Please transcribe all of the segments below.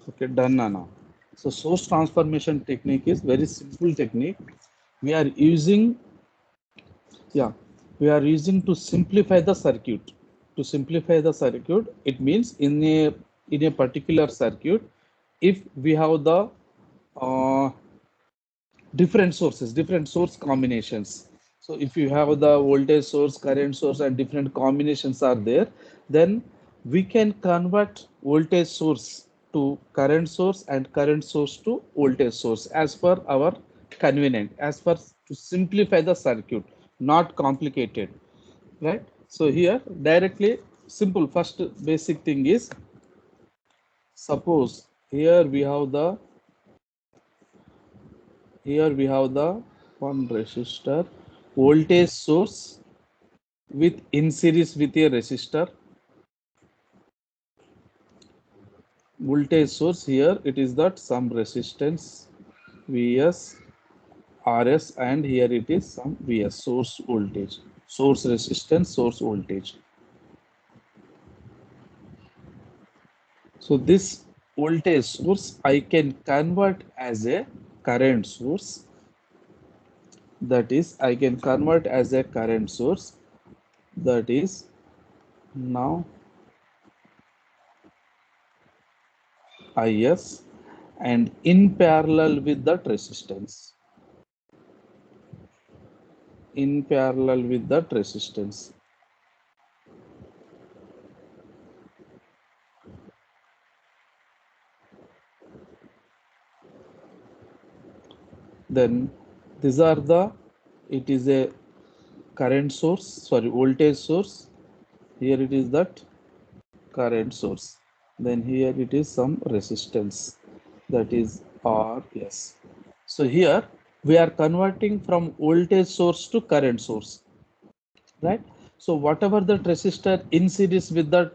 Okay, done now. So source transformation technique is very simple technique. We are using, yeah, we are using to simplify the circuit. To simplify the circuit, it means in a particular circuit, if we have the uh, different sources, different source combinations. So if you have the voltage source, current source, and different combinations are there, then we can convert voltage source to current source and current source to voltage source as per our convenient, as per to simplify the circuit, not complicated, right? So here directly simple first basic thing is, suppose here we have the one resistor, voltage source with in series with a resistor, voltage source here it is that some resistance Vs, Rs, and here it is some Vs, source voltage, source resistance, source voltage. So this voltage source I can convert as a current source, that is I can convert as a current source, that is now Is, and in parallel with that resistance, in parallel with that resistance. Then these are the, it is a current source, sorry, voltage source. Here it is that current source. Then here it is some resistance, that is Rs. So here we are converting from voltage source to current source, right? So whatever that resistor in series with that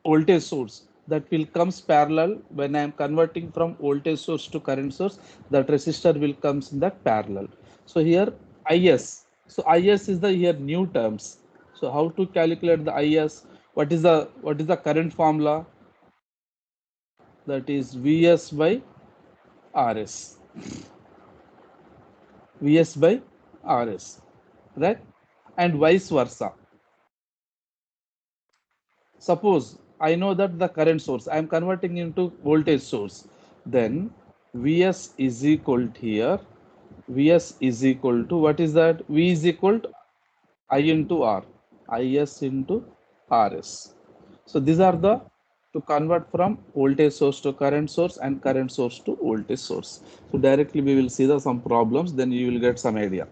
voltage source, that will comes parallel when I am converting from voltage source to current source, that resistor will comes in that parallel. So here Is, so Is is the here new terms. So how to calculate the Is? What is the current formula? That is Vs by Rs. Vs by Rs, right? And vice versa. Suppose I know that the current source I am converting into voltage source, then Vs is equal to here, Vs is equal to, what is that? V is equal to I into R, Is into Rs. So these are the, to convert from voltage source to current source and current source to voltage source. So directly we will see the some problems, then you will get some idea.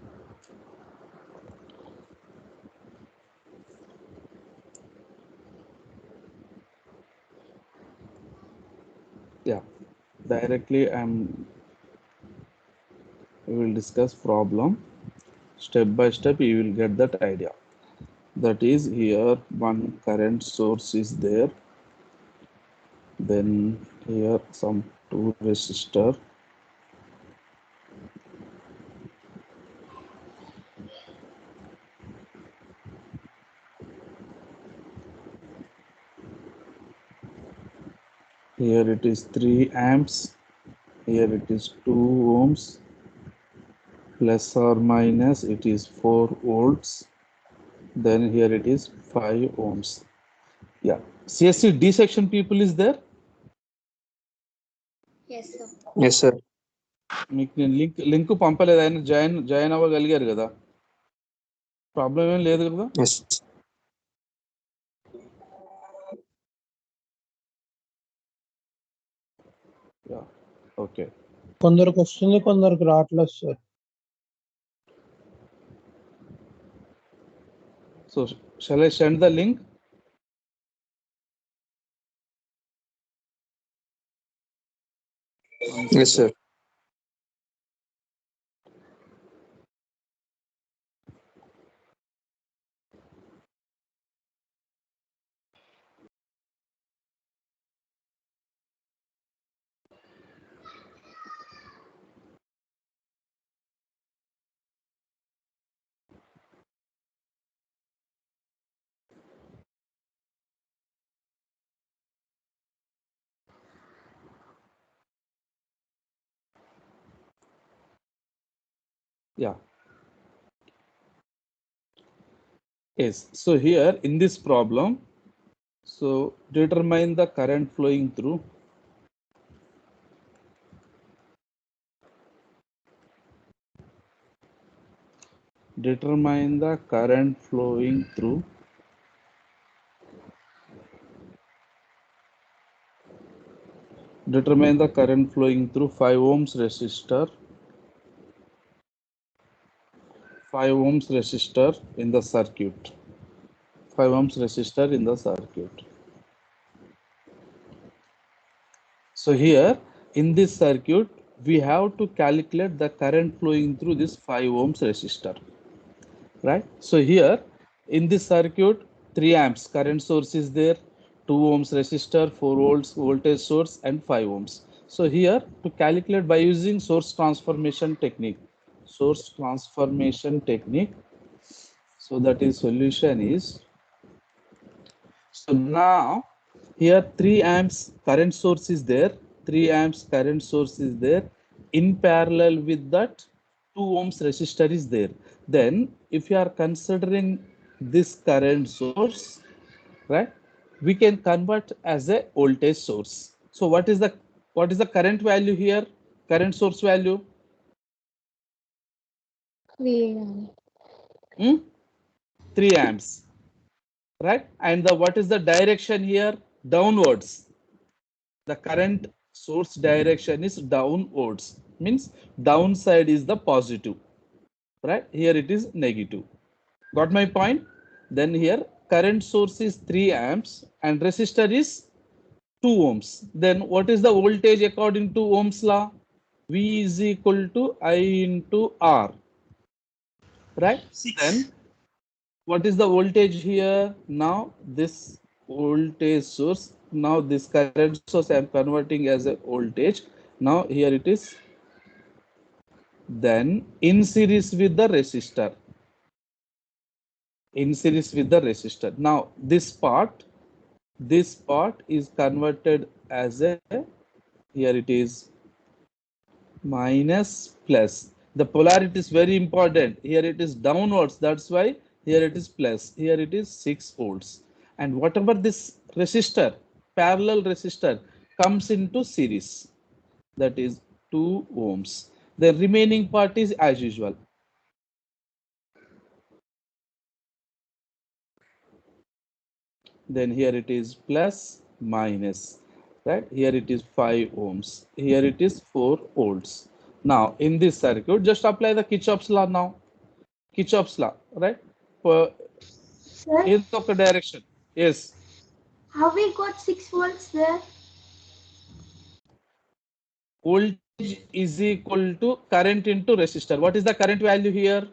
Yeah, directly we will discuss problem. Step by step you will get that idea. That is, here one current source is there, then here some two resistor, here it is 3 amps, here it is 2 ohms, plus or minus it is 4 volts, then here it is 5 ohms. Yeah, CSC D section people is there. Yes, sir. Yes, sir. మీకు నేను link పంపలేదు, ఆయన join అవ్వగలిగారు కదా, problem ఏం లేదు కదా. Yes. Okay, కొందరికి వస్తుంది, కొందరికి రావట్లేదు sir. So shall I send the link? Yes, sir. Yeah. Yes. So here in this problem, so determine the current flowing through. Determine the current flowing through. Determine the current flowing through 5 ohms resistor. 5 ohms resistor in the circuit. 5 ohms resistor in the circuit. So here in this circuit, we have to calculate the current flowing through this 5 ohms resistor, right? So here in this circuit, 3 amps current source is there, 2 ohms resistor, 4 volts voltage source, and 5 ohms. So here to calculate by using source transformation technique. Source transformation technique. So that is solution is, so now here 3 amps current source is there, 3 amps current source is there. In parallel with that, 2 ohms resistor is there. Then if you are considering this current source, right, we can convert as a voltage source. So what is the current value here? Current source value? 3 3 amps, right? And the what is the direction here? Downwards. The current source direction is downwards, means downside is the positive, right? Here it is negative. Got my point? Then here current source is 3 amps and resistor is 2 ohms. Then what is the voltage according to Ohm's law? V is equal to I into R, right? 6. Then what is the voltage here? Now this voltage source, now this current source I am converting as a voltage. Now here it is, then in series with the resistor. In series with the resistor. Now this part is converted as a, here it is minus plus. The polarity is very important. Here it is downwards. That's why here it is plus. Here it is 6 volts. And whatever this resistor, parallel resistor, comes into series, that is 2 ohms. The remaining part is as usual. Then here it is plus minus, right? Here it is 5 ohms. Here it is 4 volts. Now in this circuit, just apply the Kirchhoff's law now. Kirchhoff's law, right? For Sir, in the direction. Yes. how we got 6 volts there? Voltage is equal to current into resistor. What is the current value here?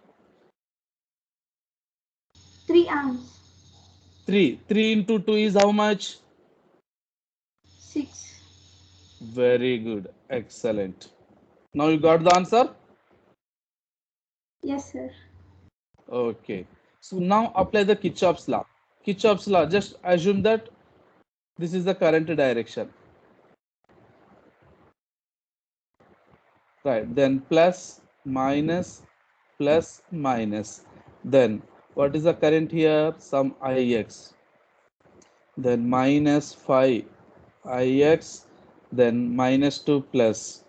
3 amps. 3. 3 into 2 is how much? 6. Very good. Excellent. Now you got the answer? Yes, sir. Okay. So now apply the Kirchhoff's law. Kirchhoff's law, just assume that this is the current direction. Right. Then plus, minus, plus, minus. Then what is the current here? Some Ix. Then minus 5 Ix. Then minus 2 plus.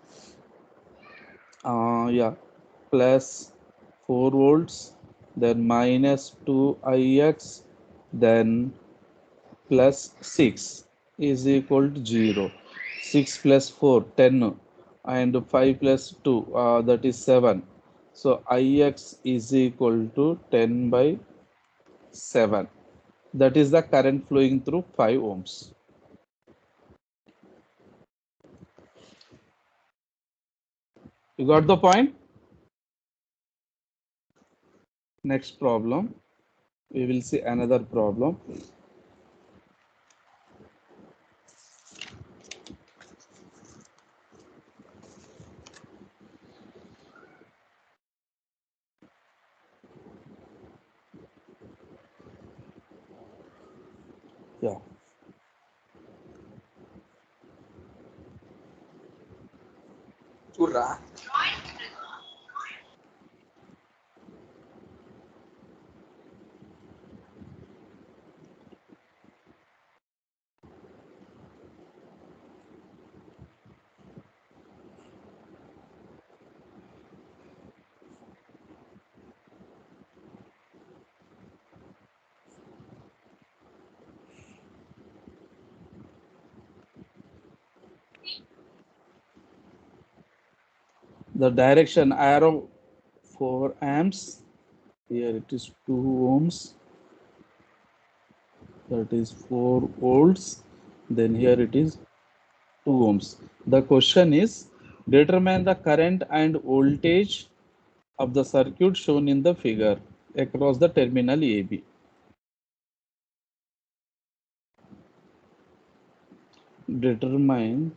Yeah. Plus 4 volts. Then minus 2 Ix. Then plus 6 is equal to 0. 6 plus 4, 10, and 5 plus 2, that is 7. So Ix is equal to 10 by 7. That is the current flowing through 5 ohms. You got the point? Next problem. We will see another problem. Yeah. Urra. the direction arrow 4 amps, here it is 2 ohms, that is 4 volts, then here it is 2 ohms. The question is, determine the current and voltage of the circuit shown in the figure across the terminal AB. Determine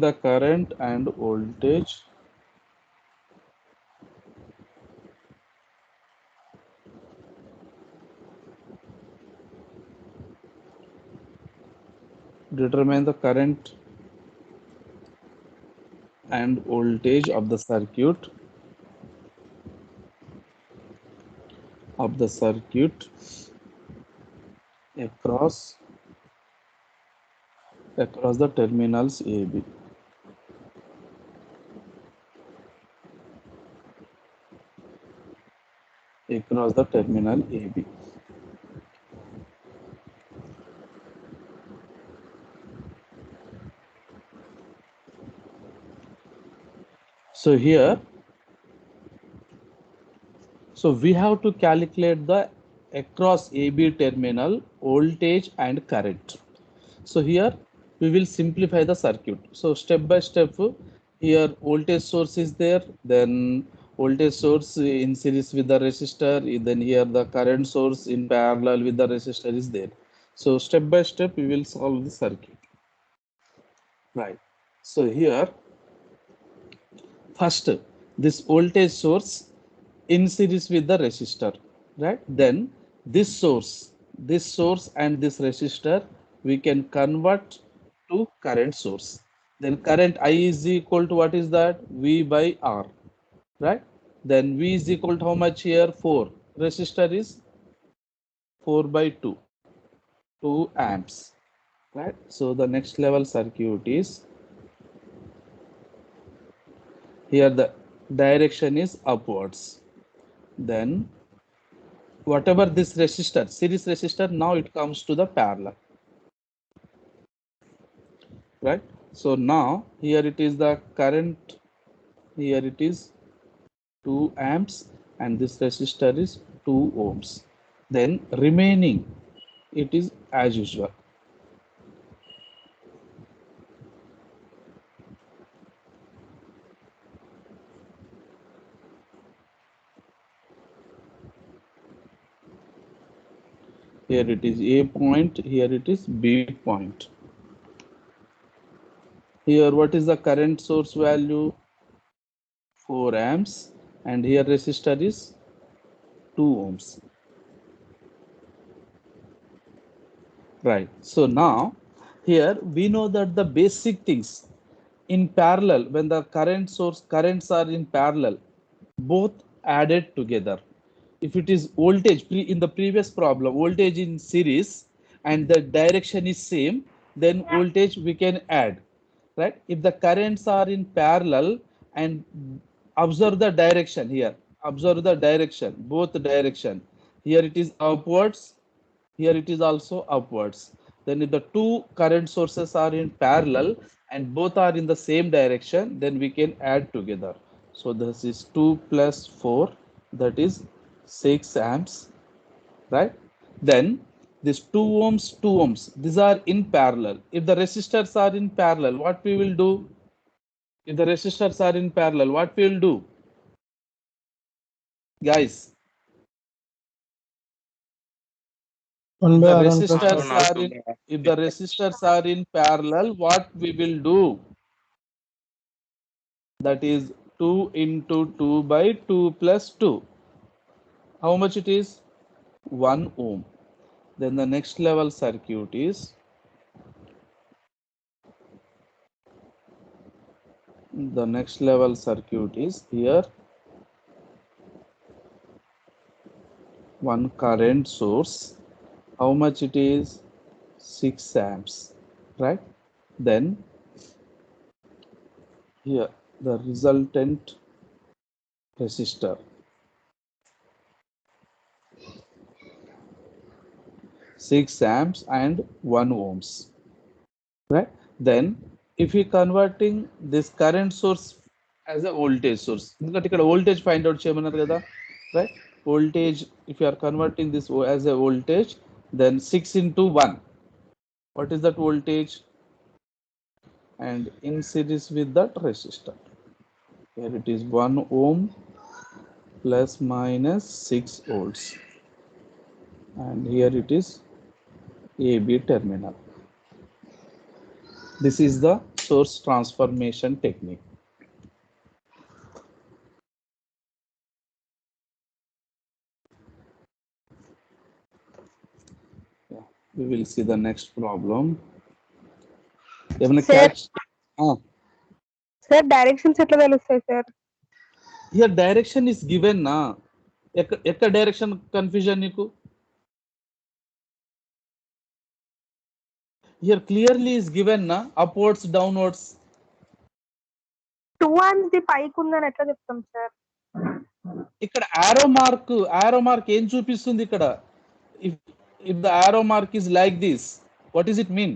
the current and voltage determine the current and voltage of the circuit across the terminals AB. Across the terminal AB. So here, so we have to calculate the across AB terminal voltage and current. So here we will simplify the circuit. So step by step, here voltage source is there, then voltage source in series with the resistor, then here the current source in parallel with the resistor is there. So step by step we will solve the circuit. Right. So here, first this voltage source in series with the resistor, right? Then this source and this resistor we can convert to current source. Then current I is equal to, what is that? V by R, right? Then V is equal to how much here? 4. Resistor is 4 by 2, 2 amps, right? So the next level circuit is, here the direction is upwards. Then whatever this resistor, series resistor, now it comes to the parallel, right? So now here it is the current, here it is 2 amps and this resistor is 2 ohms. Then remaining, it is as usual. Here it is A point, here it is B point. Here what is the current source value? 4 amps, and here resistor is 2 ohms. Right. So now here we know that the basic things in parallel, when the currents are in parallel, both added together. If it is voltage in the previous problem, voltage in series and the direction is same, then voltage we can add, right? If the currents are in parallel, and observe the direction here, observe the direction, both direction. Here it is upwards, here it is also upwards. Then if the two current sources are in parallel and both are in the same direction, then we can add together. So this is 2 plus 4, that is 6 amps, right? Then this 2 ohms, 2 ohms, these are in parallel. If the resistors are in parallel, what we will do? If the resistors are in parallel, what we will do? Guys, One if by the R one plus resistors R. are in, if the resistors are in parallel, what we will do? That is 2 into 2 by 2 plus 2. How much it is? 1 ohm. Then the next level circuit is, here one current source. How much it is? 6 amps, right? Then here the resultant resistor, 6 amps and 1 ohms, right? Then if we converting this current source as a voltage source, ఎందుకంటే ఇక్కడ voltage find out చేయమన్నారు కదా, right? Voltage, if you are converting this as a voltage, then 6 into 1, what is that voltage? And in series with that resistor, here it is 1 ohm plus minus 6 volts, and here it is AB terminal. This is the source transformation technique. Yeah, we will see the next problem. Sir. Catch? Sir directions ఎట్లా తెలుస్తాయి sir? Here direction is given na. Ekka direction confusion niku? Here clearly is given na, upwards, downwards. 2 amps the పైకి ఉందని ఎట్లా చెప్తాం sir? ఇక్కడ arrow mark ఏం చూపిస్తుంది ఇక్కడ? If the arrow mark is like this, what does it mean?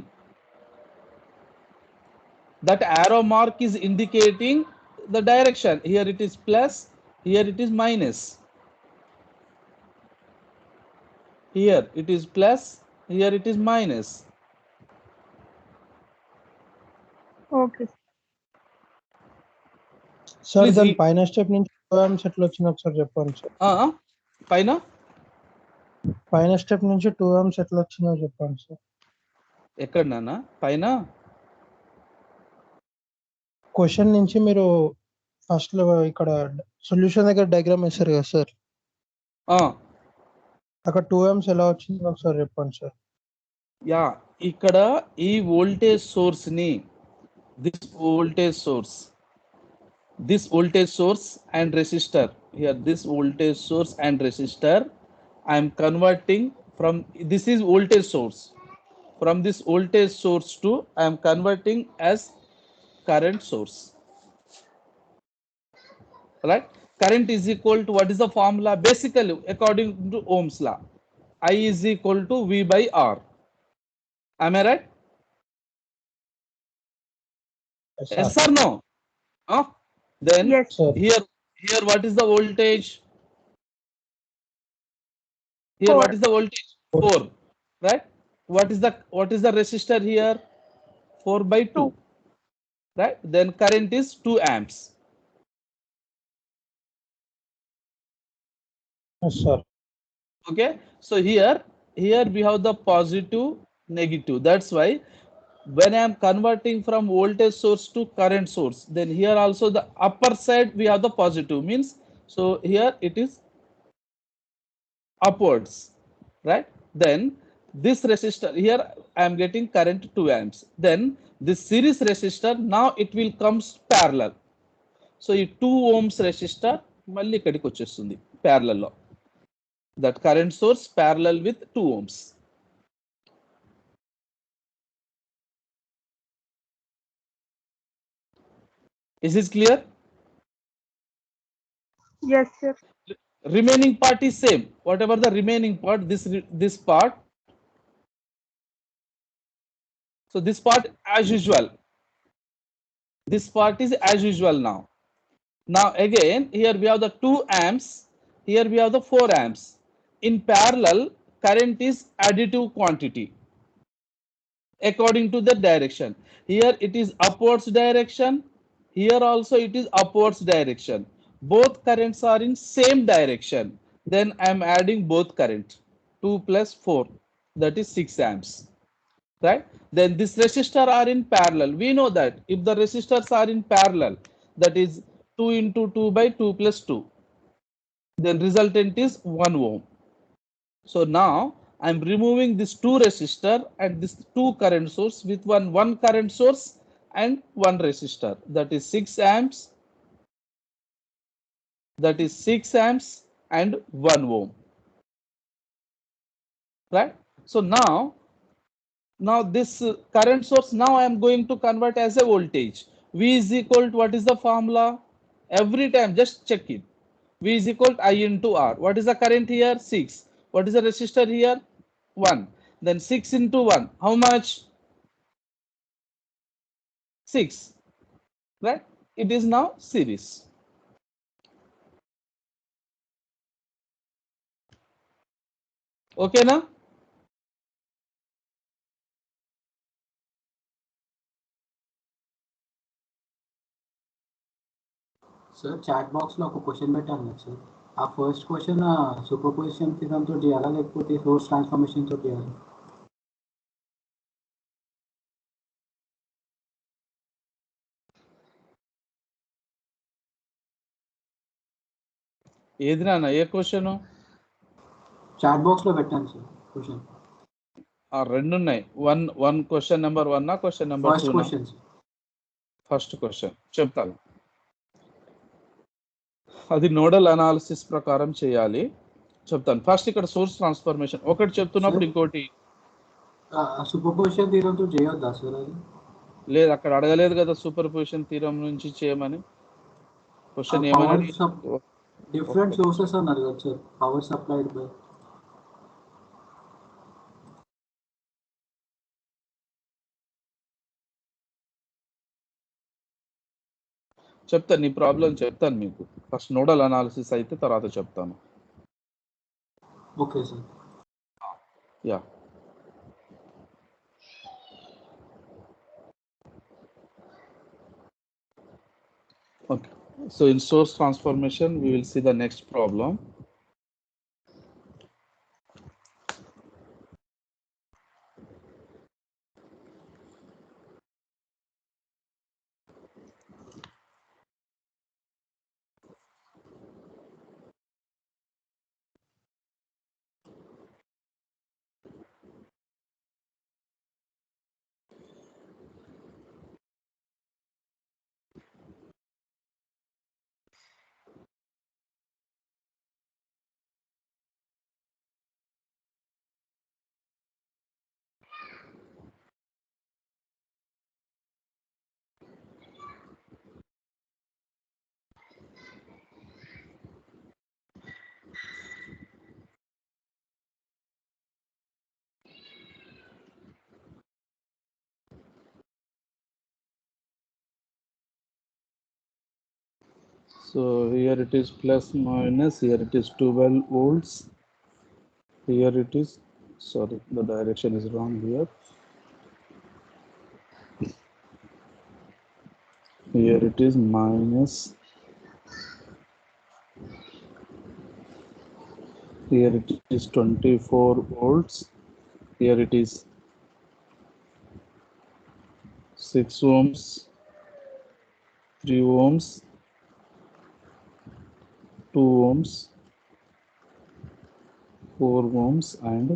That arrow mark is indicating the direction. Here it is plus, here it is minus. Here it is plus, here it is minus. Okay sir Please దాని read. పైన step నుంచి 2 amps ఎట్లా వచ్చింది ఒకసారి చెప్పండి sir. పైన step నుంచి 2 amps ఎట్లా వచ్చిందో చెప్పండి సార్. ఎక్కడ నాన్న పైన? క్వశ్చన్ నుంచి మీరు ఫస్ట్ లో ఇక్కడ సొల్యూషన్ దగ్గర డయాగ్రామ్ వేశారు కదా సార్, అక్కడ 2 amps ఎలా వచ్చిందో ఒకసారి చెప్పండి సార్. యా, ఇక్కడ ఈ వోల్టేజ్ సోర్స్ ని, this voltage source and resistor, here this voltage source and resistor, I am converting from, this is voltage source, from this voltage source to I am converting as current source, right? Current is equal to, what is the formula? Basically according to Ohm's law, I is equal to V by R. Am I right? Yes or no? Then yes sir. Here what is the voltage? Here 4. what is the voltage? 4, right? What is the resistor here? 4 by 2, right? Then current is 2 amps. Yes sir. Okay, so here we have the positive, negative. That's why when I am converting from voltage source to current source, then here also the upper side we have the positive, means so here it is upwards, right? Then this resistor here I am getting current 2 amps. Then this series resistor, now it will comes parallel. So ఈ 2 ohms resistor మళ్ళీ ఇక్కడికి వచ్చేస్తుంది parallel లో. That current source parallel with 2 ohms. Is this clear? yes sir. Remaining part is same. Whatever the remaining part, this part. So this part as usual. This part is as usual now. Now again, here we have the 2 amps. Here we have the 4 amps. In parallel, current is additive quantity according to the direction. Here it is upwards direction. Here also it is upwards direction. Both currents are in same direction. Then I am adding both current. 2 plus 4, that is 6 amps. Right? Then this resistor are in parallel. We know that if the resistors are in parallel, that is 2 into 2 by 2 plus 2. Then resultant is 1 ohm. So now I am removing this 2 resistor and this 2 current source with one current source and 1 resistor. That is 6 amps. That is 6 amps and 1 ohm. Right? So now this current source, now I am going to convert as a voltage. V is equal to, what is the formula? Every time just check it. V is equal to I into R. What is the current here? 6. What is the resistor here? 1. Then 6 into 1. How much? 6, right? It is now series. Okay now? Sir chat box లో ఒక question పెట్టాను కదా sir, ఆ first question superposition theorem తోటి చేయాలా లేకపోతే source transformation తోటి చేయాలి? ఏది నాన్న, ఏ క్వశ్చన్? చాట్ బాక్స్ లో పెట్టాను సార్ క్వశ్చన్. రెండు ఉన్నాయి. One question number 1 question number first 2? Question sir. First question చెప్తాను. అది నోడల్ అనాలిసిస్ ప్రకారం చేయాలి, చెప్తాను. ఫస్ట్ ఇక్కడ సోర్స్ ట్రాన్స్ఫర్మేషన్ ఒకటి చెప్తున్నప్పుడు ఇంకోటి సూపర్ పొజిషన్ థియరం తోటి చేయొద్దా సార్ అది? లేదు, అక్కడ అడగలేదు కదా సూపర్ పొజిషన్ థీరం నుంచి చేయమని. క్వశ్చన్ ఏమని? డిఫరెంట్ సోర్సెస్ అన్నారు కదా సార్, పవర్ సప్లైడ్ బై. చెప్తాను, నీ ప్రాబ్లం చెప్తాను మీకు. ఫస్ట్ నోడల్ అనాలిసిస్ అయితే తర్వాత చెప్తాను. Okay sir. Yeah, okay. So in source transformation we will see the next problem. So here it is plus minus, here it is 12 volts, here it is, sorry, the direction is wrong here. Here it is minus, here it is 24 volts, here it is 6 ohms, 3 ohms, 2 ohms, 4 ohms and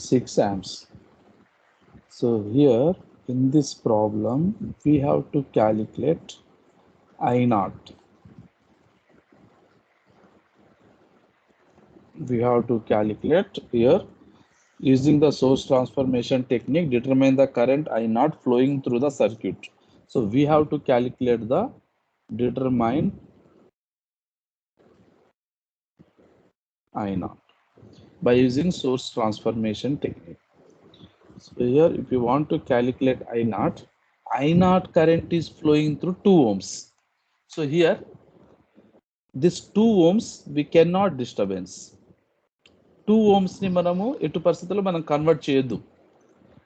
6 amps. So here in this problem we have to calculate I naught. We have to calculate here using the source transformation technique, determine the current I naught flowing through the circuit. So we have to calculate the determine I naught by using source transformation technique. So here if you want to calculate I naught current is flowing through 2 ohms. So here this 2 ohms we cannot disturbance. 2 ohms ni manamu etu paristhitulo manam convert cheyoddu.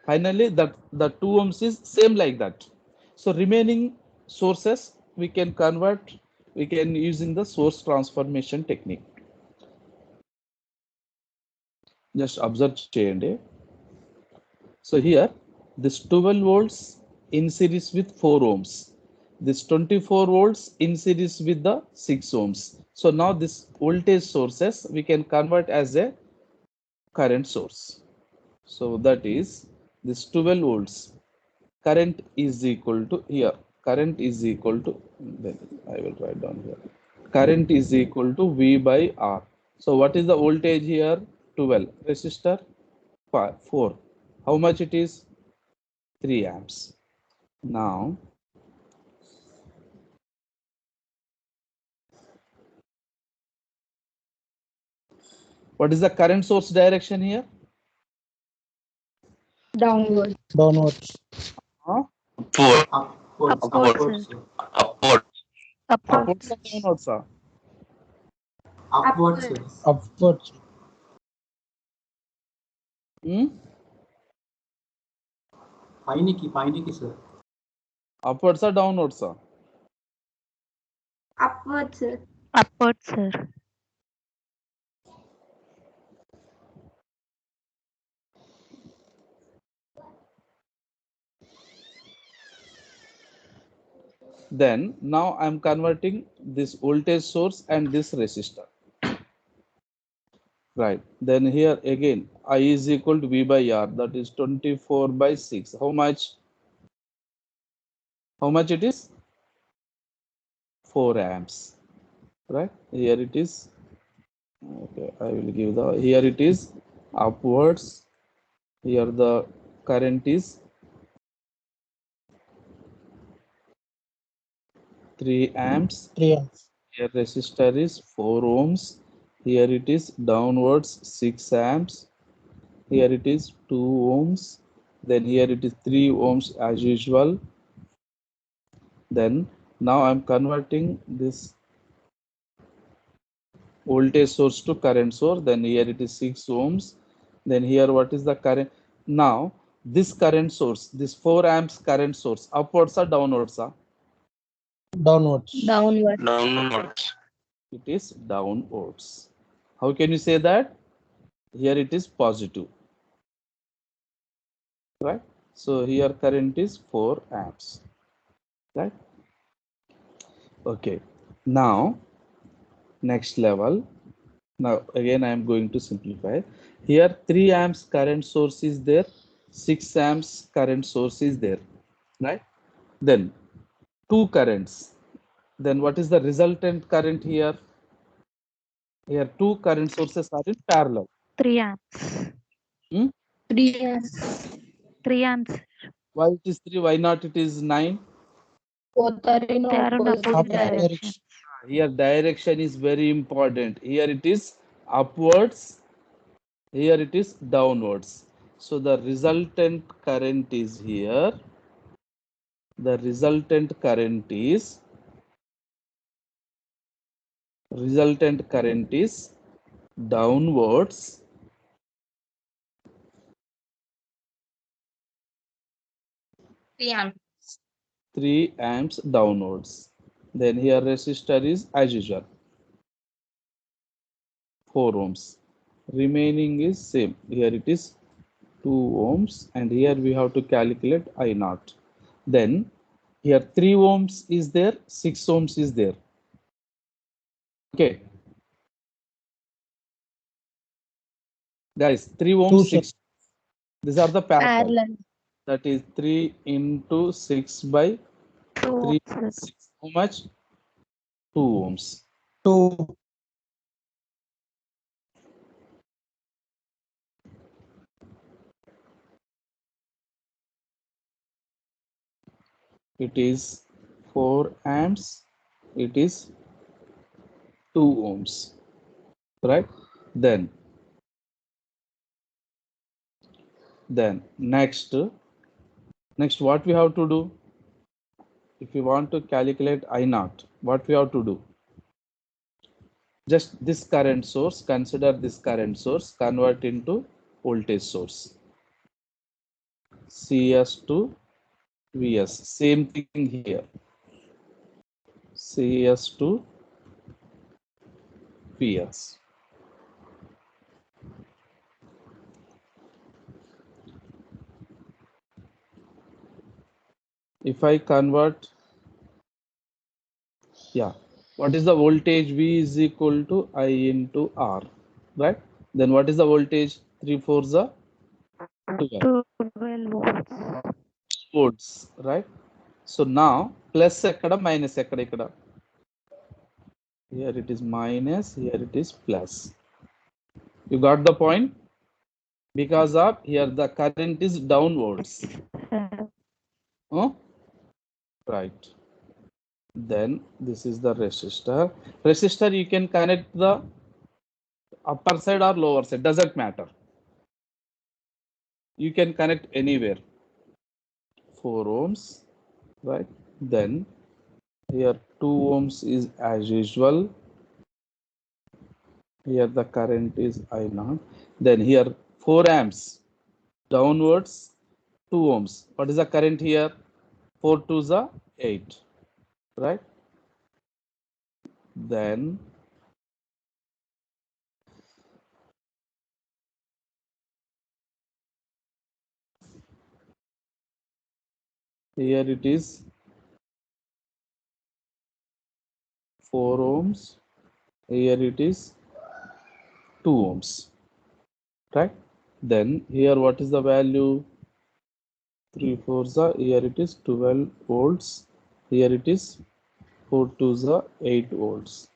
Finally the 2 ohms is same like that. So remaining sources we can convert, we can using the source transformation technique. Just observe cheyandi. So here this 12 volts in series with 4 ohms, this 24 volts in series with the 6 ohms. So now this voltage sources we can convert as a current source. So that is this 12 volts current is equal to, here current is equal to, then I will write down here, current is equal to V by R. So what is the voltage here? 12, resistor 4, how much it is? 3 amps. Now what is the current source direction here? Downward. Downwards. Upward. Upwards. Upwards, sir. Upward. Upwards Upwards. or downwards, sir? Upwards, sir. Upwards. Hmm? పైనికి sir. Upwards or downwards, sir? Upwards, sir. Upwards, sir. Then now I'm converting this voltage source and this resistor. Right. Then here again, I is equal to V by R, that is 24 by 6. How much? How much it is? 4 amps. Right. Here it is. Okay, I will give the, here it is upwards. Here the current is 3 amps. 3 amps. Here resistor is 4 ohms. Here it is downwards 6 amps. Here it is 2 ohms. Then here it is 3 ohms as usual. Then now I'm converting this voltage source to current source. Then here it is 6 ohms. Then here what is the current? Now this current source, this 4 amps current source, upwards or downwards? Downwards. Downwards. Downwards. It is downwards. How can you say that? Here it is positive. Right? So here current is 4 amps. Right? Okay. Now next level. Now again I am going to simplify. Here 3 amps current source is there, 6 amps current source is there, right? Then 2 currents. Then what is the resultant current here? Here 2 current sources are in parallel. 3 amps. Hmm? 3 amps. 3 amps. Why it is 3? Why not it is 9? Both are in They are in opposite opposite direction. direction. Here direction is very important. Here it is upwards. Here it is downwards. So the resultant current is here. The resultant current is downwards. Three amps. 3 amps downwards. Then here resistor is as usual 4 ohms. Remaining is same. Here it is 2 ohms and here we have to calculate I naught. Then here 3 ohms is there, 6 ohms is there. Okay. Guys, 3 ohms, Two 6. These are the parallel. Parallel. That is 3 into 6 by 2 3. ohms, sir. 6. How much? 2 ohms. 2. It is 4 amps. It is 2 ohms. Right? Then next what we have to do? If you want to calculate I naught, what we have to do? Just this current source, consider this current source, convert into voltage source. CS to VS, same thing here. CS to VS. If I convert, yeah, what is the voltage? V is equal to I into R, right? Then what is the voltage? 3 4 is 12 volts. volts, right? So now plus ekkada minus ekkada ikkada. Here it is minus, here it is plus. You got the point? Because of here the current is downwards. Oh, right. Then this is the resistor. Resistor you can connect the upper side or lower side, doesn't matter. You can connect anywhere. 4 ohms. right? Then here 2 ohms is as usual. Here the current is I naught. Then here 4 amps downwards 2 ohms. What is the current here? 4 to the 8, right? Then here it is 4 ohms. Here it is 2 ohms, right? Then here what is the value? 3 4 here it is 12 volts. Here it is 4 to the 8 volts.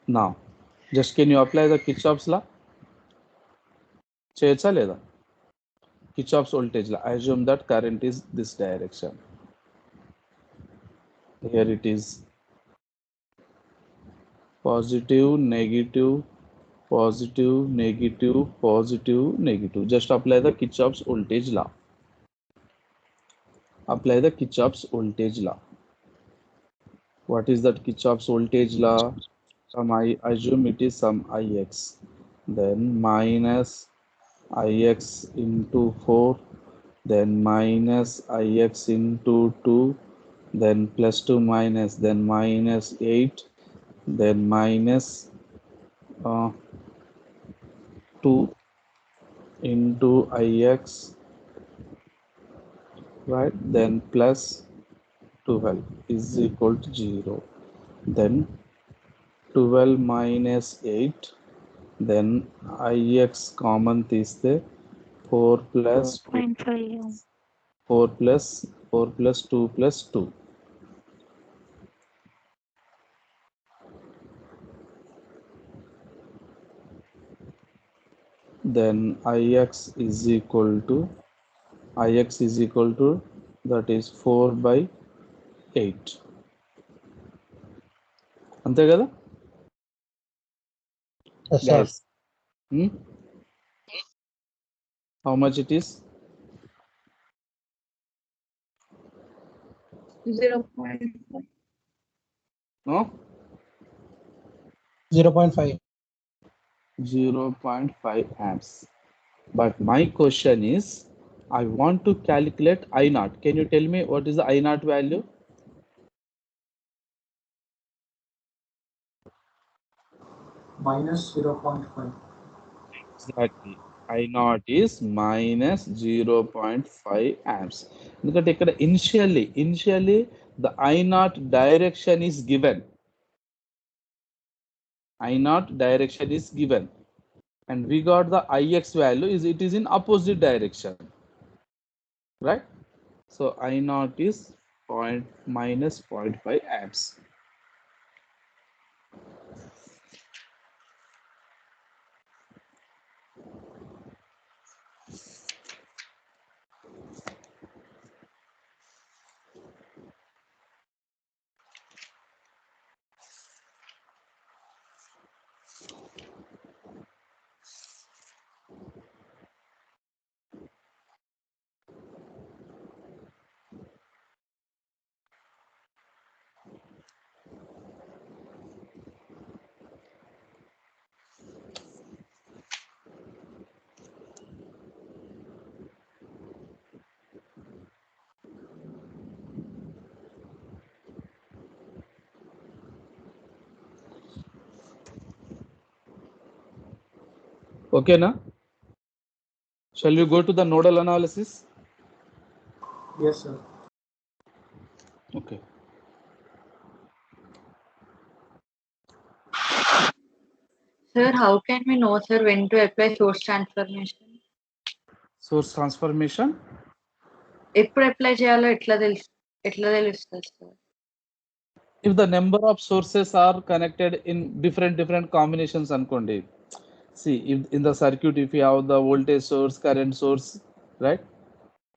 Now just can you apply the Kirchhoff's law? చేయొచ్చా లేదా? Kirchhoff's voltage law. I assume that current is this direction. Here it is positive, negative, positive, negative, positive, negative. Just apply the Kirchhoff's voltage law. Apply the Kirchhoff's voltage law. What is that Kirchhoff's voltage law? Some I assume it is some Ix. Then minus Ix into 4. Then minus Ix into 2. Then plus 2 minus. Then minus 8. Then minus 2 into Ix, right? Then plus 12 is equal to 0. Then 12 minus 8. Then Ix common తీస్తే 4 plus 0.5. 4 plus 4 plus 2 plus 2. Then Ix is equal to that is 4 by 8. అంతే కదా Yes, sir. guys? How much it is? 0.5. No? 0.5. 0.5 amps. But my question is, I want to calculate I naught. Can you tell me what is the I naught value? minus 0.5. Exactly. I naught is minus 0.5 amps. Because ఇక్కడ initially the I naught direction is given. I naught direction is given. And we got the Ix value it is in opposite direction. Right? So I naught is minus 0.5 amps. Okay, na? Shall we go to the nodal analysis? Yes, sir. Okay. Sir, how can we know, sir, when to apply source transformation? Source transformation. ఎప్పుడు apply చేయాలో ఎట్లా తెలుస్తుంది sir? If the number of sources are connected in different combinations అనుకోండి. See, if in the circuit if you have the voltage source, current source, right?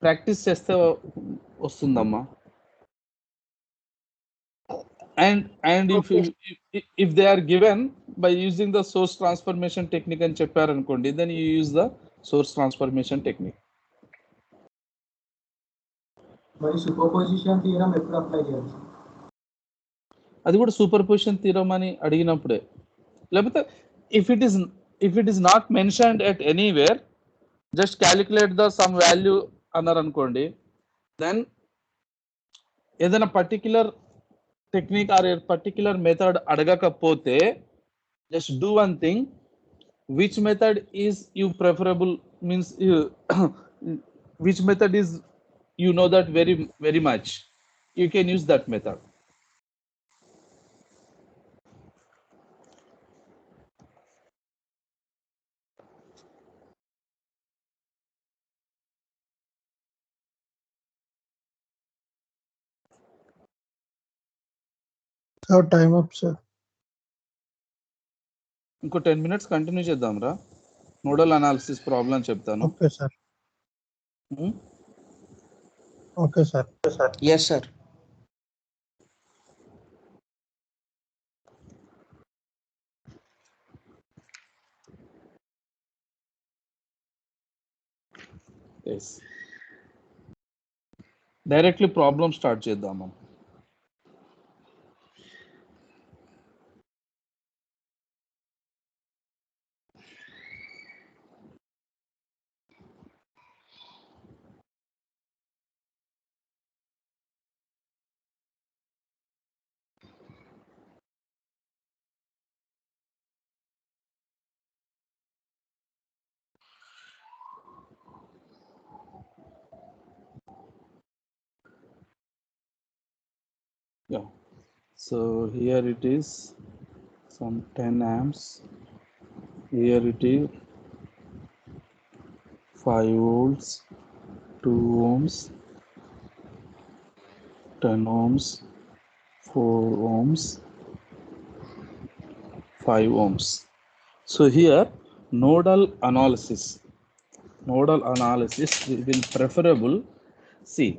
Practice చేస్తే వస్తుందమ్మా. And if they are given by using the source transformation technique అని చెప్పారనుకోండి, then you use the source transformation technique. మరి superposition theorem ఎప్పుడు apply చేయాలి? అది కూడా superposition theorem అని అడిగినప్పుడే. లేకపోతే if it is not mentioned at anywhere, just calculate the sum value అన్నారు అనుకోండి, దెన్ ఏదైనా particular technique or particular method అడగకపోతే just do one thing, which method is you preferable, means which method is you know that very much, you can use that method. So time up sir. ఇంకో 10 minutes continue చేద్దాం రా. Nodal analysis problem చెప్తాను. Okay sir. Okay sir. Yes sir. yes, directly problem start చేద్దాం మనం. Yeah, so here it is some 10 amps, here it is 5 volts, 2 ohms, 10 ohms, 4 ohms, 5 ohms. So here nodal analysis will preferable. See,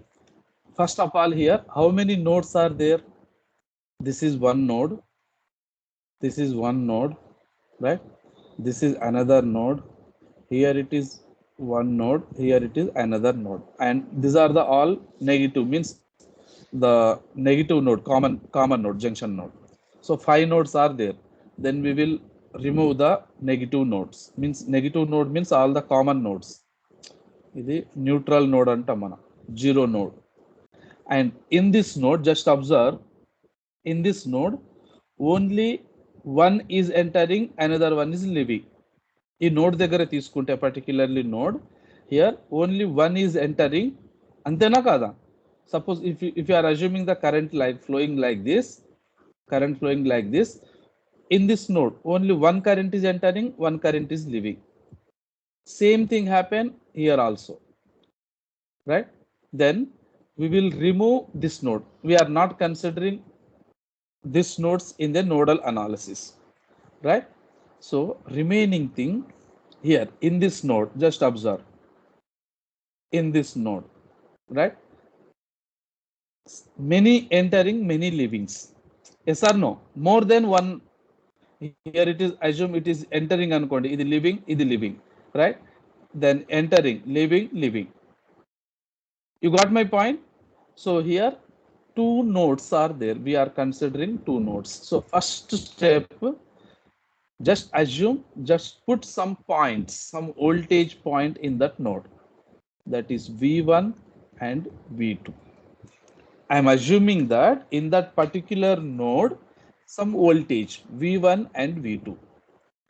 first of all, here how many nodes are there? This is one node, this is one node, right? This is another node, here it is one node, here it is another node, and these are the all negative, means the negative node, common node, junction node. So 5 nodes are there. Then we will remove the negative nodes, means negative node means all the common nodes. This neutral node anta mana, zero node. And in this node, just observe, in this node only one is entering, another one is leaving. ఈ node దగ్గర తీసుకుంటే particularly node, here only one is entering, అంతేనా కాదా? Suppose if you are assuming the current flowing like this, in this node only one current is entering, one current is leaving. Same thing happen here also, right? Then we will remove this node. We are not considering this nodes in the nodal analysis, right? So remaining thing here in this node, just observe, in this node, right? Many entering, many leavings. Yes or no? More than one. Here it is, assume it is entering anukondi, idi leaving, right? Then entering, leaving. You got my point? So here 2 nodes are there. We are considering 2 nodes. So first step, just assume, just put some points, some voltage point in that node. That is V1 and V2. I am assuming that in that particular node, some voltage V1 and V2,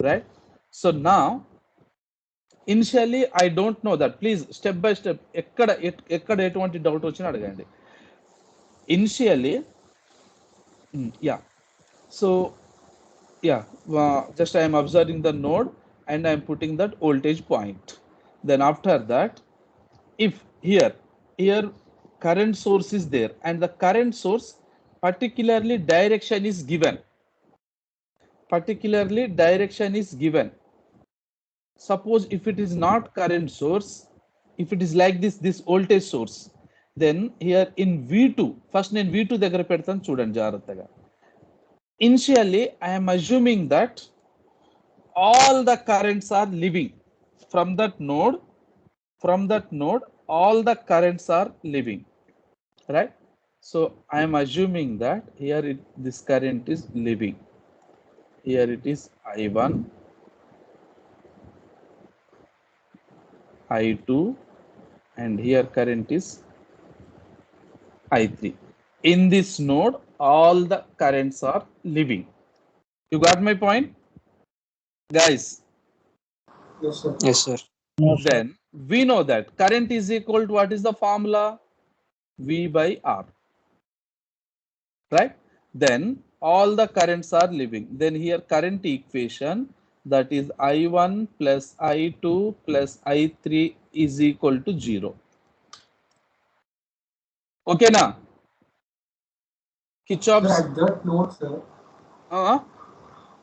right? So now, initially I don't know that. Please, step by step, ekkada etuvanti doubt vachina adagandi. Initially, yeah. So, yeah, just I am observing the node and I am putting that voltage point. Then after that, if here current source is there and the current source particularly direction is given. Suppose if it is not current source, if it is like this voltage source, then here in V2, first నేను V2 దగ్గర పెడతాను చూడండి జాగ్రత్తగా. Initially I am assuming that all the currents are leaving from that node, all the currents are leaving. right? So I am assuming that here this current is leaving. Here it is I1, I2, and here current is I3. In this node, all the currents are leaving. You got my point, guys? Yes, sir. Yes, sir. Then we know that current is equal to, what is the formula? V by R, right? Then all the currents are leaving. Then here current equation, that is I1 plus I2 plus I3 is equal to 0. Okay now? Sir, Kirchhoff's at that node, sir, uh,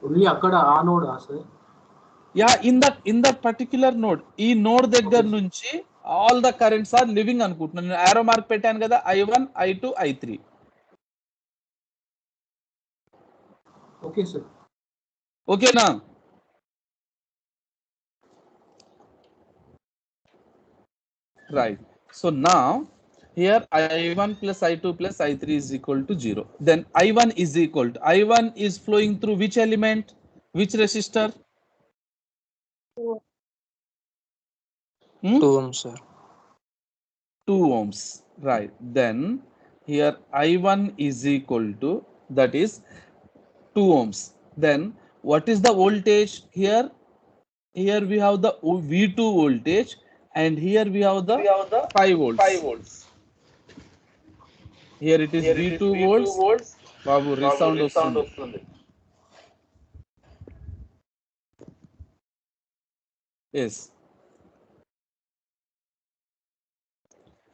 only akkada ఆ node sir? yeah, in that particular node, ఈ node దగ్గర నుంచి all the currents are leaving అనుకుంటున్నాను. నేను ఆరో mark పెట్టాను కదా, I1, I2, I3. Okay, sir. ఓకేనా? Right. So now here I1 plus I2 plus I3 is equal to 0. Then I1 is equal to, I1 is flowing through which element? Which resistor? 2 ohms, sir. 2 ohms. Right. Then here I1 is equal to, that is 2 ohms. Then what is the voltage here? Here we have the V2 voltage, and here we have the 5 volts. Here it is V2 volts. Babu, resound వస్తుంది. Yes.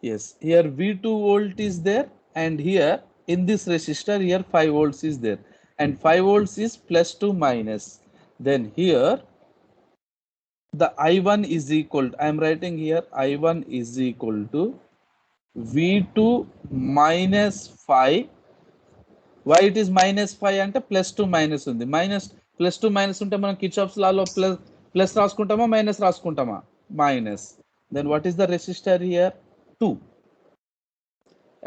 Yes. Here V2 volt is there, and here in this resistor here 5 volts is there, and 5 volts is plus to minus. Then here the I1 is equal to, I am writing here I1 is equal to V2 minus 5. Why it is minus 5 అంటే plus to minus ఉంది. Minus plus to minus ఉంటే మనం Kirchhoff's లాలో plus రాసుకుంటామా minus రాసుకుంటామా? Minus. Then what is the resistor here? 2.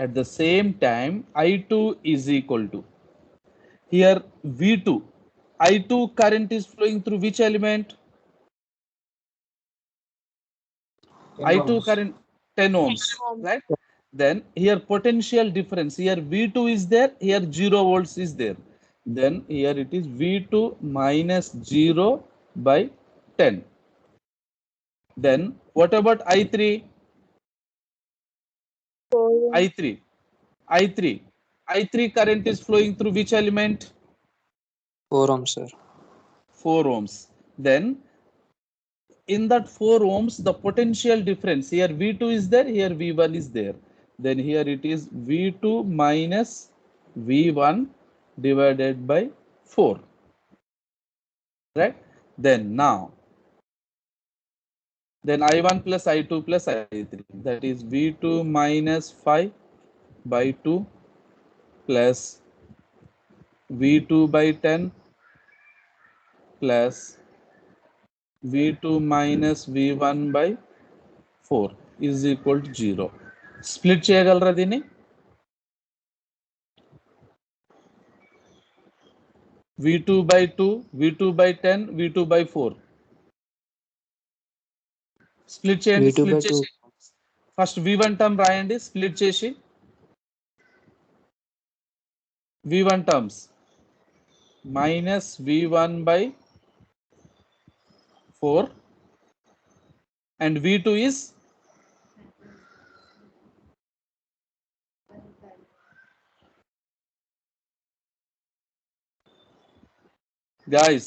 At the same time I2 is equal to, here V2, I2 current is flowing through which element? 10 I2 ohms. current 10 ohms, right? Then here potential difference, here V2 is there, here 0 volts is there. Then here it is V2 minus 0 by 10. Then what about I3? I3 current is flowing through which element? 4 ohms, sir. 4 ohms. Then in that 4 ohms, the potential difference, here V2 is there, here V1 is there. Then here it is V2 minus V1 divided by 4. Right? Then now, then I1 plus I2 plus I3, that is V2 minus 5 by 2 plus V2 by 10 plus V2 minus V1 by 4 is equal to 0. Split చేయగలరా దీన్ని? V2 by 2, V2 by 10, V2 by 4. Split చేయండి. V2 by 2. First V1 term రాయండి, split చేసి. V1 terms minus V1 by 4 and V2 is guys,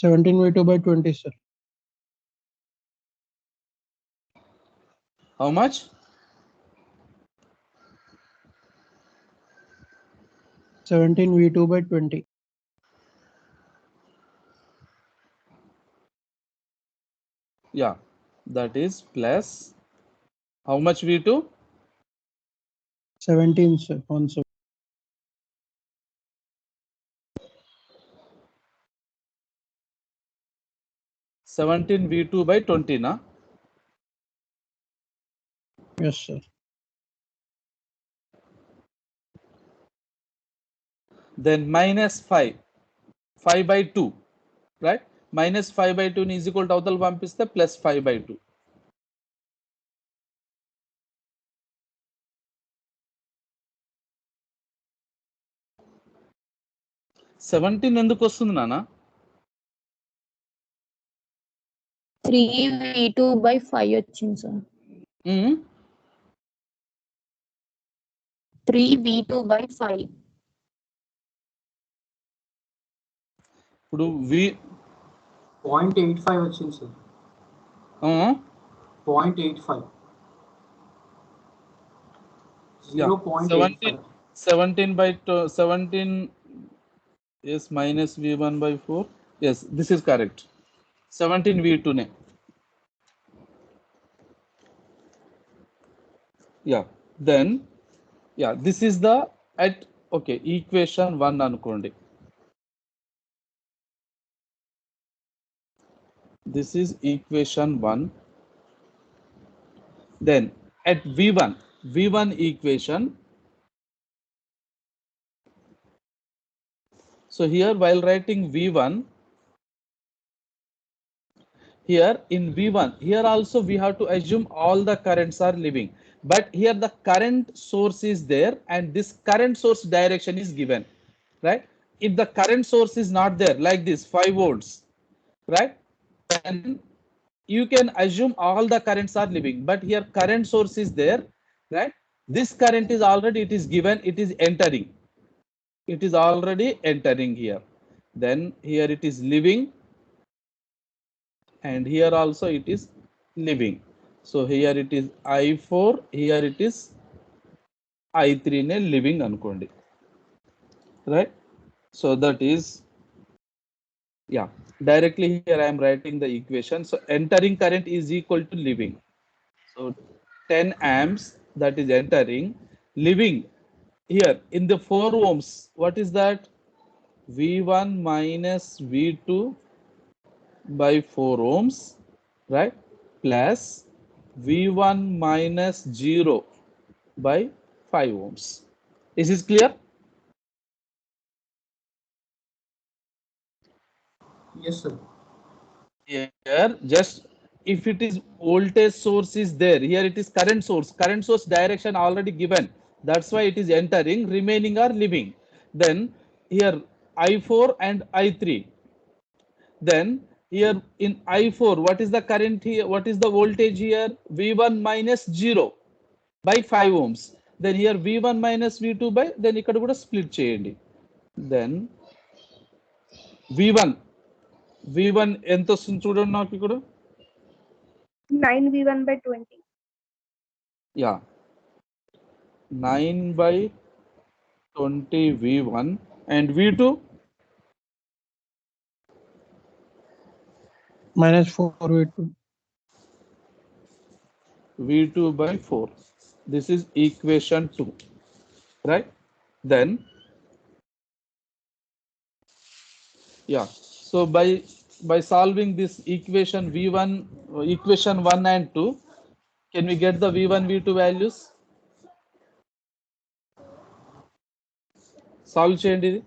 17 V2 by 20, sir. how much? 17 V2 by 20. Yeah, that is plus how much V2? 17, sir. 17. 17 V2 by 20 na. Yes, sir. Then minus 5 by 2, right? Minus 5 by 2 is equal to అవతల పంపిస్తే plus 5 by 2. Seventeen ఎందుకు వస్తుంది నాన్న? 3v2/5 వచ్చింది sir. 3v2/5. ఇప్పుడు వి 0.85 వచ్చింది sir. 0.85. 0.85. 17 by 17 is minus v1 by 4. Yes, this is correct. 17 v2 ne. Yeah, then yeah, this is the at okay equation 1 anukondi. This is equation 1. Then at v1 equation. So here while writing v1, here in v1, here also we have to assume all the currents are living, but here the current source is there and this current source direction is given, right? If the current source is not there, like this 5 volts, right, then you can assume all the currents are living, but here current source is there, right? This current is already, it is given, it is entering, it is already entering here. Then here it is living and here also it is living. So here it is I4, here it is I3 ne living anukondi, right? So that is, yeah, directly here I am writing the equation. So entering current is equal to living. So 10 amps that is entering, living here in the 4 ohms, what is that? V1 minus V2 by 4 ohms, right? Plus V1 minus 0 by 5 ohms. Is this clear? Yes, sir. Here just if it is voltage source is there, here it is current source direction already given, that's why it is entering, remaining are living. Then here I4 and I3, then here in I4 what is the current here, what is the voltage here? V1 minus 0 by 5 ohms. Then here V1 minus V2 by, then ikkada kuda split cheyandi. Then V1 ఎంత వస్తుంది చూడండి నాకు ఇక్కడ. 9v1/20. Yeah, 9 by 20 V1 and V2 minus 4v2. V2 by 4. This is equation 2, right? Then yeah, so by solving this equation V1, equation 1 and 2, can we get the V1 V2 values? Solve cheyandi ఇది.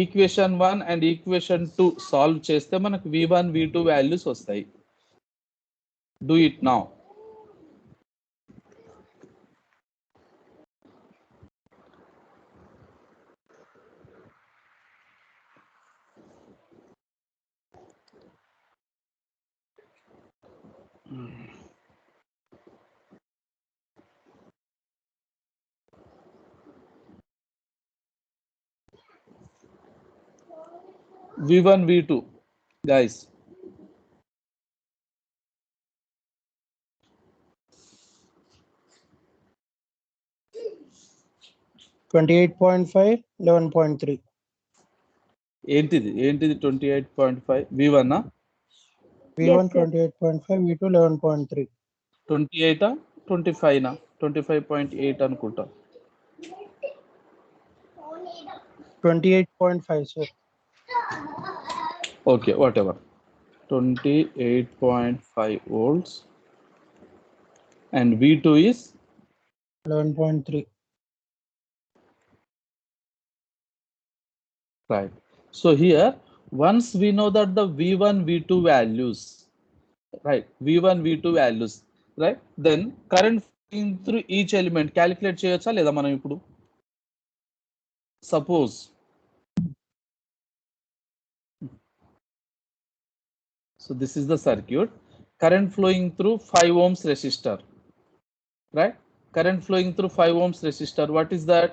Equation 1 and equation 2 solve చేస్తే మనకు V1 V2 values వస్తాయి. Do it now. V1 V2 guys. 28.5, 11.3. ఏంటిది 28.5 V1 V1 Yes, sir. 28.5, V2 11.3. 28 25 25.8 అనుకుంటా. 28.5, sir. Okay, whatever. 28.5 volts. And V2 is 11.3. right. So here, once we know that the V1, V2 values, right? V1, V2 values, right? Then current flowing through each element calculate చేయొచ్చా లేదా మనం ఇప్పుడు? Suppose so this is the circuit, current flowing through 5 ohms resistor, right? Current flowing through 5 ohms resistor, what is that?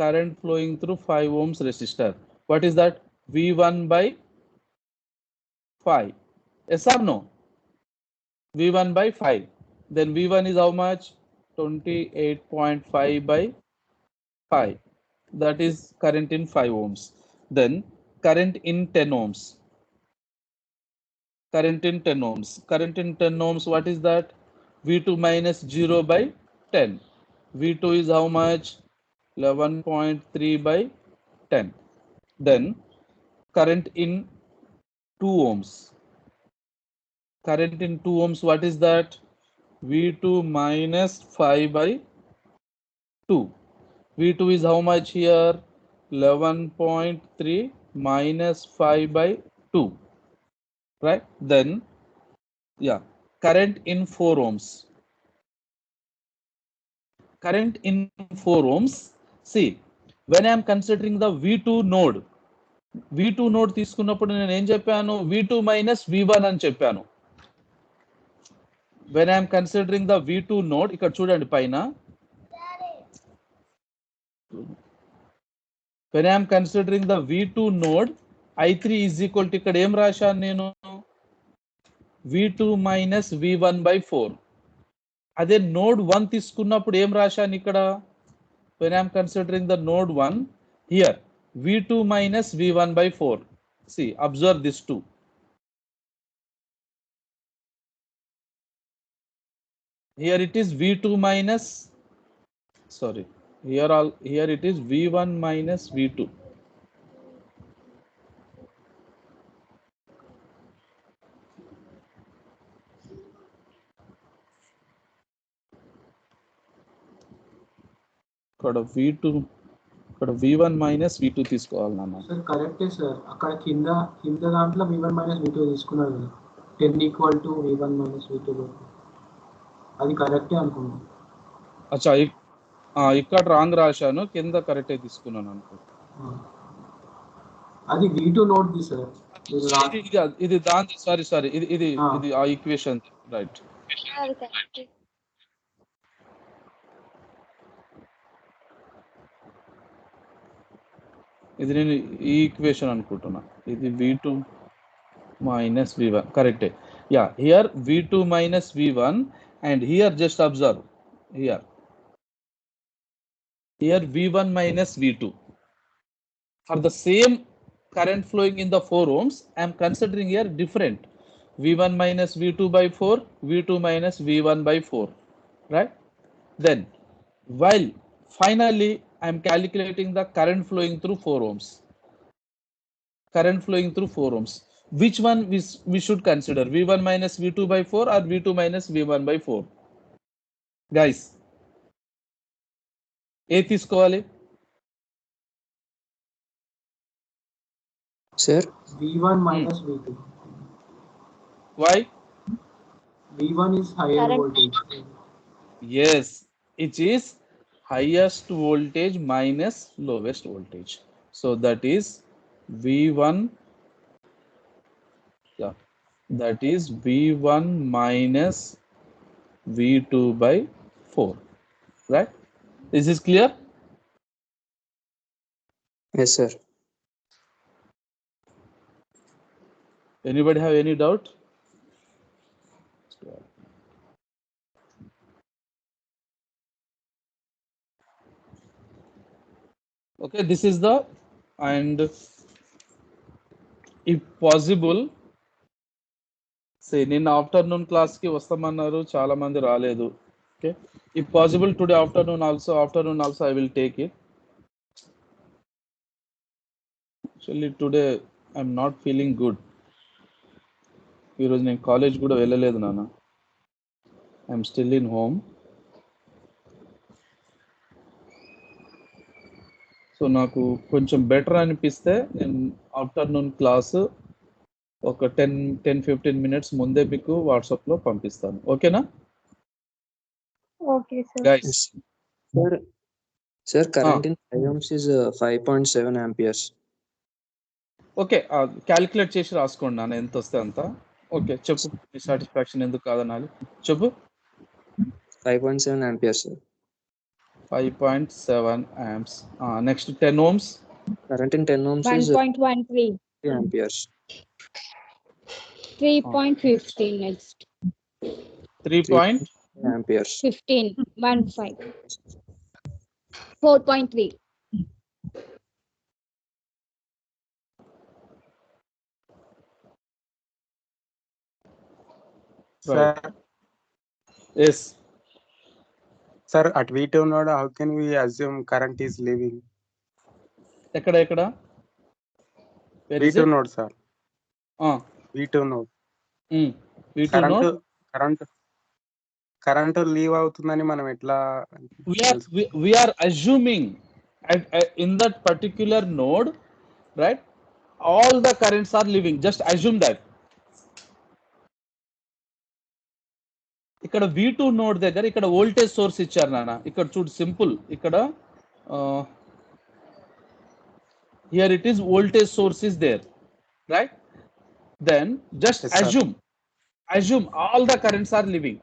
Current flowing through 5 ohms resistor, what is that? V1 by 5, yes or no? V1 by 5, then V1 is how much? 28.5 by 5, that is current in 5 ohms. Then current in 10 ohms, current in 10 ohms, current in 10 ohms, what is that? V2 minus 0 by 10, V2 is how much? 11.3 by 10. Then current in 2 ohms, current in 2 ohms, what is that? V2 minus 5 by 2, V2 is how much here? 11.3 minus 5 by 2, right? Then yeah, current in 4 ohms, current in 4 ohms. See, when I am considering the V2 node, V2 node తీసుకున్నప్పుడు నేను ఏం చెప్పాను? V2 minus V1 అని చెప్పాను. When I am considering the V2 node, ఇక్కడ చూడండి పైన, when I am considering the V2 node, I3 is equal to ఇక్కడ ఏం రాశాను నేను? V2 minus V1 by 4. అదే నోడ్ 1 తీసుకున్నప్పుడు ఏం రాశాను ఇక్కడ? When I am considering the node 1, here V2 minus V1 by 4. See, observe this two. Here it is V2 minus, sorry, here it is V1 minus V2. ఇక్కడ V2, ఇక్కడ V1 minus V2 తీసుకోవాలి నాన్న. Sir కరెక్టే sir, అక్కడ కింద దాంట్లో V1 minus V2 తీసుకున్నారు కదా, 10 equal to V1 minus V2, అది కరెక్టే అనుకున్నాను. అచ్చా, ఇక్కడ రాంగ్ రాశాను, కింద కరెక్టే తీసుకున్నాను అనుకో. అది V2 నోట్ ది సార్, ఇది దాని, సారీ ఇది ఆ ఈక్వేషన్, రైట్? ఇది నేను ఈ ఈక్వేషన్ అనుకుంటున్నా, ఇది V2 minus V1, కరెక్టే. Yeah, here V2 minus V1, and here just observe, here V1 minus V2. For the same current flowing in the 4 ohms, I am considering here different. V1 minus V2 by 4, V2 minus V1 by 4, right? Then, while finally I am calculating the current flowing through 4 ohms. Current flowing through 4 ohms. Which one we should consider? V1 minus V2 by 4 or V2 minus V1 by 4? Guys, ఏ తీసుకోవాలి? Sir, V1 minus V2. Why? V1 is higher voltage. Yes, it is highest voltage minus lowest voltage. So that is V1, yeah, that is V1 minus V2 by 4, right? Is this clear? yes sir. Anybody have any doubt? Okay, this is the, and if possible, say నిన్న afternoon class కి వస్తామన్నారు, చాలా మంది రాలేదు. Okay, if possible today afternoon also I will take it. Actually today I'm not feeling good. ఈరోజు నేను college కూడా వెళ్ళలేదు నాన్న. I'm still in home. So నాకు కొంచెం బెటర్ అనిపిస్తే నేను ఆఫ్టర్నూన్ క్లాసు ఒక 10-15 మినిట్స్ ముందే మీకు వాట్సాప్లో పంపిస్తాను. ఓకేనా Okay, sir. Guys? Sir, current in 5 ohms is 5.7 amperes. Okay, calculate చేసి రాసుకోండి నాన్న ఎంత వస్తే అంత. ఓకే చెప్పు, మీ సాటిస్ఫాక్షన్ ఎందుకు కాదనాలి చెప్పు. 5.7 amperes, sir. 5.7 amps. Next 10 ohms. Current in 10 ohms is 1.13. 3 amperes. 3.15 next. 3 amperes. 15. 1.5. 4.3. Right. Yes. Sir, at V2 node, how can we assume current is leaving? ఎక్కడ Where is V2 it? node, sir. V2 node. V2 node. Current leave అవుతుందని మనం ఎట్లా we are assuming in that particular node, right, all the currents are leaving. Just assume that. ఇక్కడ V2 node దగ్గర ఇక్కడ voltage source ఇచ్చారు నాన్న. ఇక్కడ చూడు సింపుల్. ఇక్కడ here it is, voltage source is there, right? Then just Yes, sir. assume all the currents are leaving.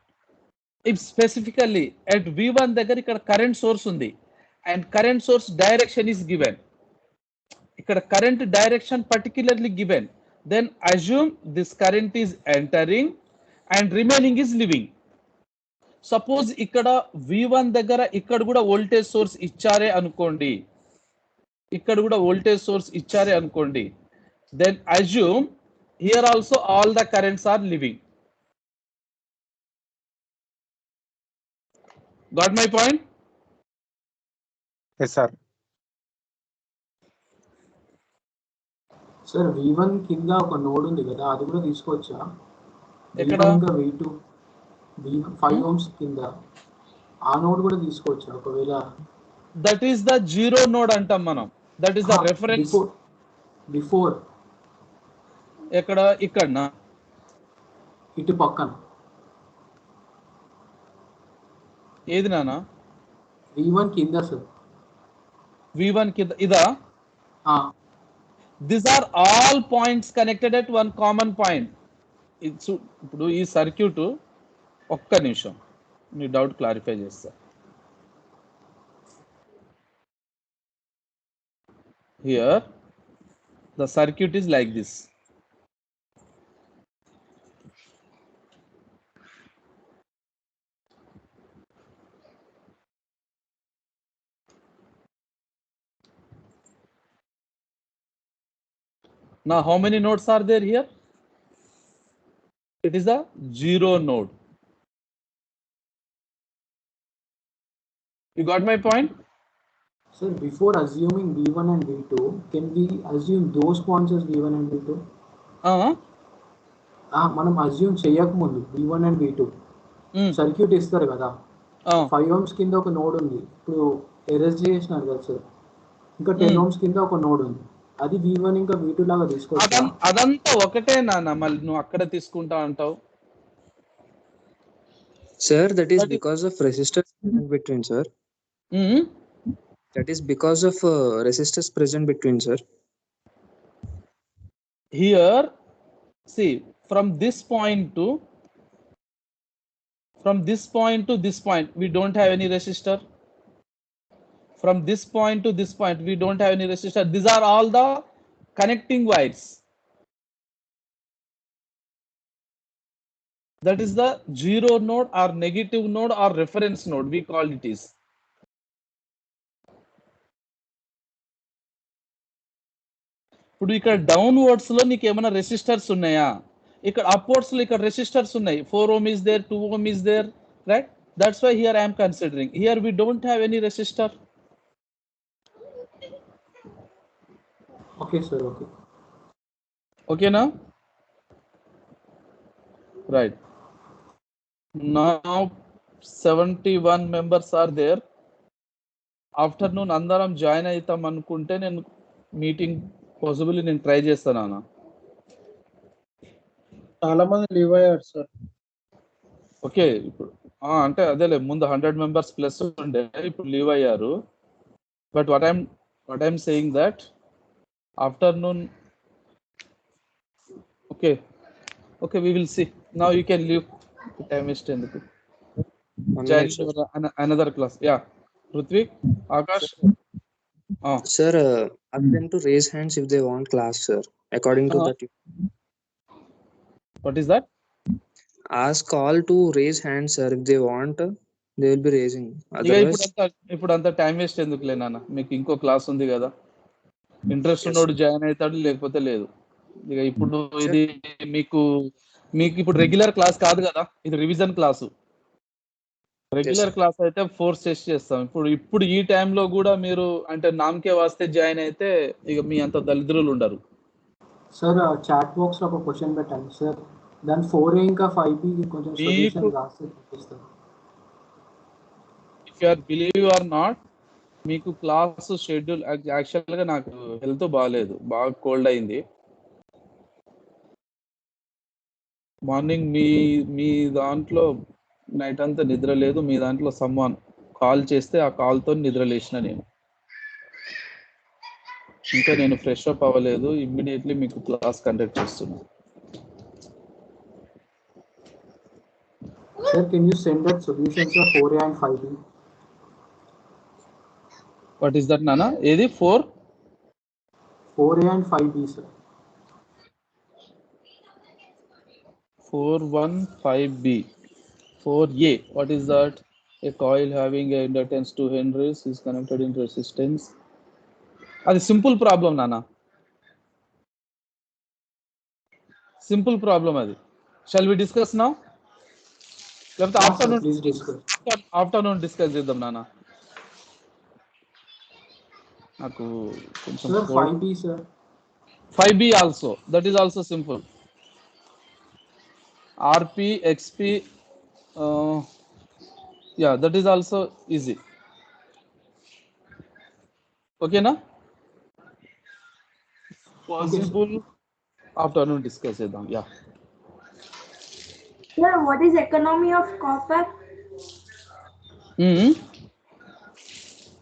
If specifically at V1 దగ్గర ఇక్కడ కరెంట్ సోర్స్ ఉంది and current source direction is given, ఇక్కడ current direction particularly given, then assume this current is entering and remaining is leaving. Suppose ఇక్కడ V1 దగ్గర ఇక్కడ కూడా voltage source ఇచ్చారే అనుకోండి, ఇక్కడ కూడా వోల్టేజ్ సోర్స్ ఇచ్చారే అనుకోండి, then assume here also all the currents are leaving. Got my point? Yes, sir. Sir V1 కింద ఒక నోడ్ ఉంది కదా, అది కూడా తీసుకోవచ్చా? ఎక్కడ? V1 ఇంకా V2 5 ohms కింద ఆ నోడ్ కూడా తీసుకోవచ్చా ఒకవేళ? That is the zero node అంటాం మనం. That is the reference. Before ఇక్కడనా ఇటు పక్కన ఏది నానా? V1 కింద సార్. V1 కింద ఇదా? These are all points connected at one common point. ఇప్పుడు ఈ సర్క్యూట్ ఒక్క నిమిషం మీ డౌట్ క్లారిఫై చేస్తా. Here the circuit is like this. Now how many nodes are there here? It is a zero node. You got my point? Sir, before assuming V1 and V2, can we assume those points as V1 and V2? మనం assume చేయకముందు V1 and V2 circuit ఇస్తారు కదా, 5 ohms కింద ఒక node ఉంది, ఇప్పుడు erase చేసినారు కదా సార్, ఇంకా 10 ohms కింద ఒక నోడ్ ఉంది, అది V1 ఇంకా V2 లాగా తీసుకోవచ్చు. అదంతా ఒకటే నాన్న, మళ్ళీ నువ్వు అక్కడ తీసుకుంటా అంటావు. Sir, that is because of resistors between, sir. That is because of resistors present between, sir. Here, see, from this point to this point, we don't have any resistor. From this point to this point, we don't have any resistor. These are all the connecting wires. That is the zero node or negative node or reference node, we call it is. ఇప్పుడు ఇక్కడ downwards లో నీకు ఏమైనా resistors ఉన్నాయా? ఇక్కడ upwards లో ఇక్కడ resistors ఉన్నాయి. 4 ohm is there, 2 ohm is there, right? That's why here I am considering. Here we don't have any resistor. Okay, sir. Okay. Okay now? Right. Now 71 members are there. Afternoon అందరం join అవుతాం అనుకుంటే నేను meeting possibly నేను try చేస్తాను అన్న. చాలా మంది leave అయ్యారు సార్. ఓకే, ఇప్పుడు అంటే అదేలే, ముందు 100 మెంబర్స్ ప్లస్ ఉండే, ఇప్పుడు లీవ్ అయ్యారు. But what I'm saying that afternoon okay we will see. Now you can leave, time waste ఎందుకు. Another class. Ya, Rutvik, Akash. Sir, ask them to raise hands if they want class, sir. According to that. What is that? Ask all to raise hands, sir. If they want, they will be raising. Otherwise, ఇప్పుడు అంత time waste ఎందుకులే నాన్న, మీకు ఇంకో class ఉంది కదా. Interest ఉన్నోడు join అవుతాడు, లేకపోతే లేదు. ఇక ఇప్పుడు ఇది మీకు ఇప్పుడు రెగ్యులర్ క్లాస్ కాదు కదా, ఇది రివిజన్ క్లాసు. రెగ్యులర్ క్లాస్ అయితే ఫోర్స్ టెస్ట్ చేస్తాం. ఇప్పుడు ఈ టైంలో కూడా మీరు అంటే నామకే వాస్తే జాయిన్ అయితే ఇక మీ అంత దళిద్రులు ఉండరు. సార్ చాట్ బాక్స్ లో ఒక క్వశ్చన్ పెట్టండి సార్, దాని 4A ఇంకా 5B కొంచెం సొల్యూషన్ రాస్తే చూపిస్తారు. If you are believe or not, మీకు క్లాస్ షెడ్యూల్ యాక్చువల్గా నాకు హెల్త్ బాగాలేదు, బాగా కోల్డ్ అయింది. మార్నింగ్ మీ దాంట్లో నైట్ అంతా నిద్ర లేదు, మీ దాంట్లో సమ్వాన్ కాల్ చేస్తే ఆ కాల్తో నిద్ర లేచిన నేను. ఇంకా నేను ఫ్రెష్ అప్ అవ్వలేదు, ఇమ్మీడియట్లీ మీకు క్లాస్ కండక్ట్ చేస్తున్నాను. Sir, can you send that solutions of 4A and 5B? What is that, Nana? ఏది 4A and 5B, sir. 415B. 4A, what is that? A coil having a inductance 2 Henries is connected in resistance. అది simple problem నాన్న, simple problem అది. Shall we discuss now, లేకపోతే afternoon discuss చేద్దాం నాన్న. నాకు కొంచెం 5B, sir. 5B also, that is also simple. RP, XP, yeah, that is also easy. Okay na? Possible afternoon discuss chedam. Yeah. Sir, what is economy of copper?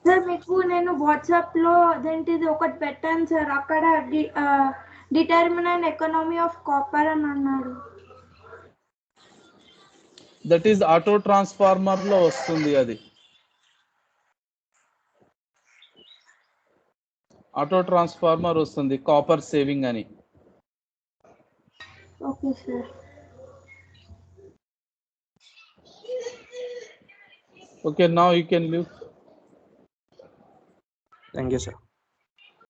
Sir మీకు నేను WhatsApp లో అదేంటిది ఒకటి పెట్టాను సార్, అక్కడ determinant economy of copper అని అన్నారు. That is auto transformer లో వస్తుంది, అది ఆటో ట్రాన్స్ఫార్మర్ వస్తుంది, కాపర్ సేవింగ్ అని. Okay sir. Okay, now you can leave. thank you, sir.